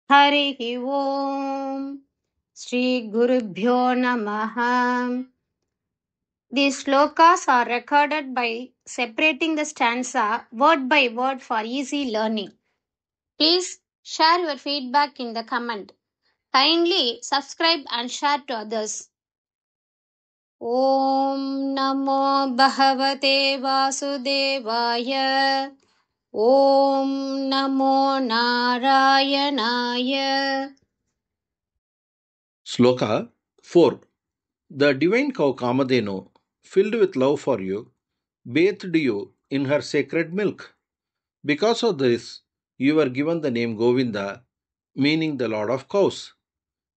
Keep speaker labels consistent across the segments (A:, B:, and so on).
A: हरिः ओम् श्रीगुरुभ्यो नमः. These slokas are recorded by separating the stanza word by word for easy learning. Please share your feedback in the comment. Kindly subscribe and share to others. ॐ नमो भगवते वासुदेवाय. ॐ नमो नारायणाय.
B: Sloka 4. The divine cow Kamadhenu, filled with love for you, bathed you in her sacred milk. Because of this, you were given the name Govinda, meaning the Lord of Cows.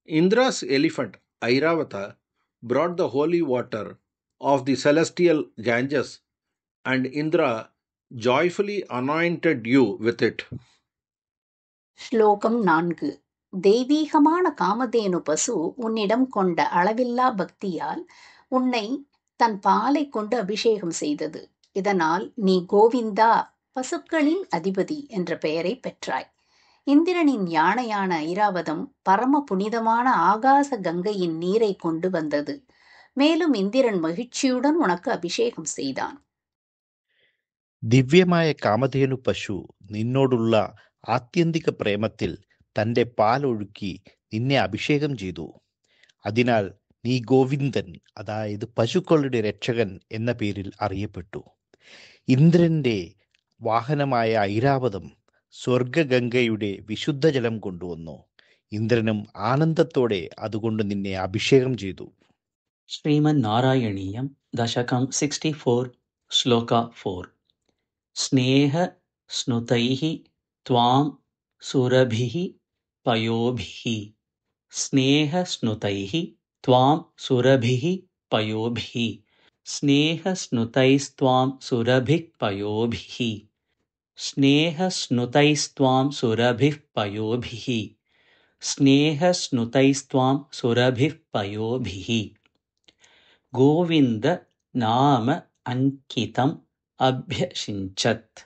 B: Indra's elephant, Airavata, brought the holy water of the celestial Ganges, and Indra joyfully anointed you with it.
C: ஸ்லோகம் 4. தெய்வீகமான காமதேனு பசு உன்னிடம் கொண்ட அளவில்லா பக்தியால் உன்னை தன் பாலை கொண்டு அபிஷேகம் செய்தது. இதனால் நீ கோவிந்தா, பசுக்களின் அதிபதி என்ற பெயரை பெற்றாய். இந்திரனின் யானையான ஐராவதம் பரம புனிதமான ஆகாச கங்கையின் நீரை கொண்டு வந்தது. மேலும் இந்திரன் மகிழ்ச்சியுடன் உனக்கு அபிஷேகம் செய்தான்.
D: ദിവ്യമായ കാമധേനു പശു നിന്നോടുള്ള ആത്യന്തിക പ്രേമത്തിൽ തന്റെ പാലൊഴുക്കി നിന്നെ അഭിഷേകം ചെയ്തു. അതിനാൽ നീ ഗോവിന്ദൻ, അതായത് പശുക്കളുടെ രക്ഷകൻ എന്ന പേരിൽ അറിയപ്പെട്ടു. ഇന്ദ്രന്റെ വാഹനമായ ഐരാവതം സ്വർഗഗംഗയുടെ വിശുദ്ധജലം കൊണ്ടുവന്നു. ഇന്ദ്രനും ആനന്ദത്തോടെ അതുകൊണ്ട് നിന്നെ അഭിഷേകം ചെയ്തു.
E: श्रीमन्नारायणीयं दशकं 64 श्लोका 4 स्नेहस्नुतैः त्वां सुरभिः पयोभिः स्नेहस्नुतैः त्वां सुरभिः पयोभिः स्नेहस्नुतैस्त्वां सुरभिः पयोभिः स्नेहस्नुतैस्त्वां सुरभिः पयोभिः स्नेहस्नुतैस्त्वां सुरभिः पयोभिः गोविन्द नाम अंकितम् अभ्यषिञ्चत्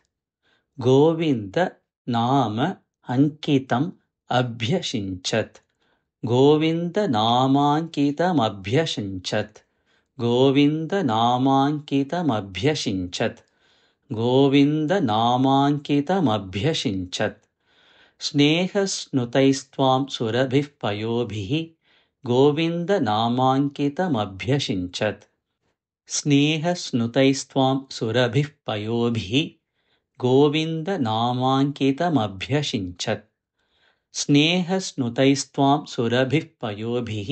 E: गोविन्द नाम अंकितम् अभ्यषिञ्चत् गोविन्द नामाङ्कितमभ्यषिञ्चत् गोविन्द नामाङ्कितमभ्यषिञ्चत् गोविन्द नामाङ्कितमभ्यषिञ्चत् स्नेहस्नुतैस्त्वां सुरभिः पयोभिः गोविन्द नामाङ्कितमभ्यषिञ्चत् स्नेहस्नुतैस्त्वां सुरभिः पयोभिः गोविन्द नामाङ्कितमभ्यषिञ्चत् स्नेहस्नुतैस्त्वां सुरभिः पयोभिः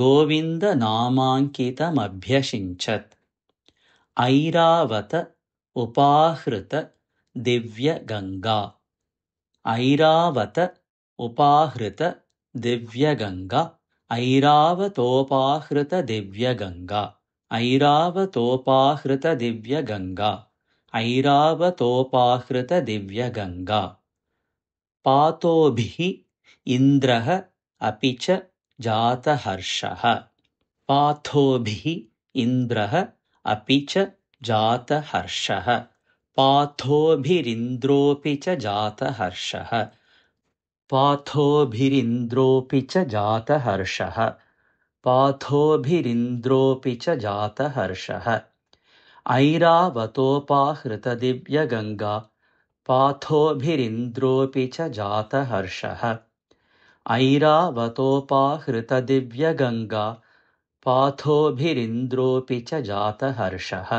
E: गोविन्द नामाङ्कितमभ्यषिञ्चत् ऐरावत उपाहृत दिव्यगङ्गा ऐरावत उपाहृत दिव्यगङ्गा ऐरावतोपाहृत दिव्यगङ्गा ऐरावतोपाहृत दिव्यगङ्गा ऐरावतोपाहृत दिव्यगङ्गा पातोभिः इन्द्रः अपि च जातहर्षः पाथोभिः इन्द्रः अपि च जातहर्षः पाथोभिरिन्द्रोऽपि च जातहर्षः पाथोभिरिन्द्रोऽपि च जातहर्षः पाथोभिरिन्द्रोऽपि च जातहर्षः ऐरावतोपाहृतदिव्यगङ्गा पाथोभिरिन्द्रोऽपि च जातहर्षः ऐरावतोपाहृतदिव्यगङ्गा पाथोभिरिन्द्रोऽपि च जातहर्षः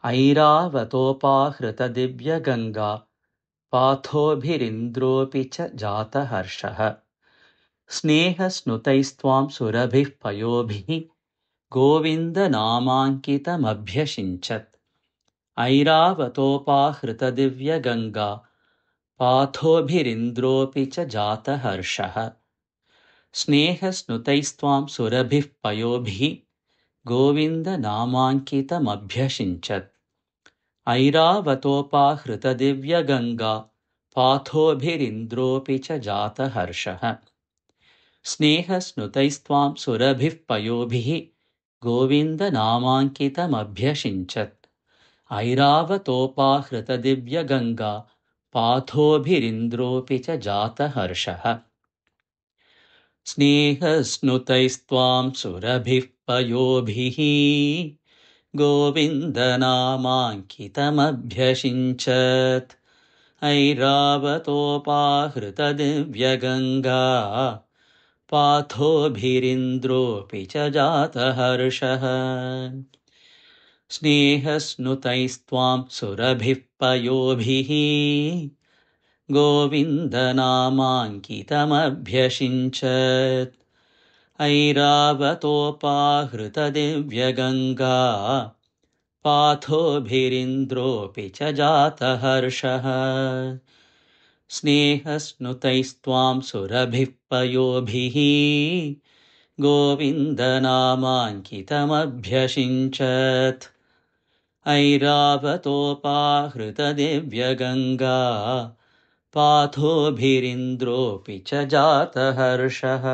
E: ऐरावतोपाहृतदिव्यगङ्गा पाथोभिरिन्द्रोऽपि च जातहर्षः स्नेहस्नुतैस्त्वां सुरभिः पयोभिः गोविन्द नामाङ्कितमभ्यषिञ्चत् ऐरावतोपाहृतदिव्यगङ्गा पाथोभिरिन्द्रोऽपि च जातहर्षः स्नेहस्नुतैस्त्वां सुरभिः पयोभिः गोविन्द नामाङ्कितमभ्यषिञ्चत् ऐरावतोपाहृतदिव्यगङ्गा पाथोभिरिन्द्रोऽपि च जातहर्षः स्नेहस्नुतैस्त्वां सुरभिः पयोभिः गोविन्द नामाङ्कितमभ्यषिञ्चत् ऐरावतोपाहृतदिव्यगङ्गा पाथोभिरिन्द्रोऽपि च जातहर्षः स्नेहस्नुतैस्त्वां सुरभिः पयोभिः गोविन्दनामाङ्कितमभ्यषिञ्चत् ऐरावतोपाहृतदिव्यगङ्गा पाथोभिरिन्द्रोऽपि च जातहर्षः स्नेहस्नुतैस्त्वां सुरभिः पयोभिः गोविन्दनामाङ्कितमभ्यषिञ्चत् ऐरावतोपाहृतदिव्यगङ्गा पाथोभिरिन्द्रोऽपि च जातहर्षः स्नेहस्नुतैस्त्वां सुरभिः पयोभिः गोविन्दनामाङ्कितमभ्यषिञ्चत् ऐरावतोपाहृतदिव्यगङ्गा पाथोभिरिन्द्रोऽपि च जातहर्षः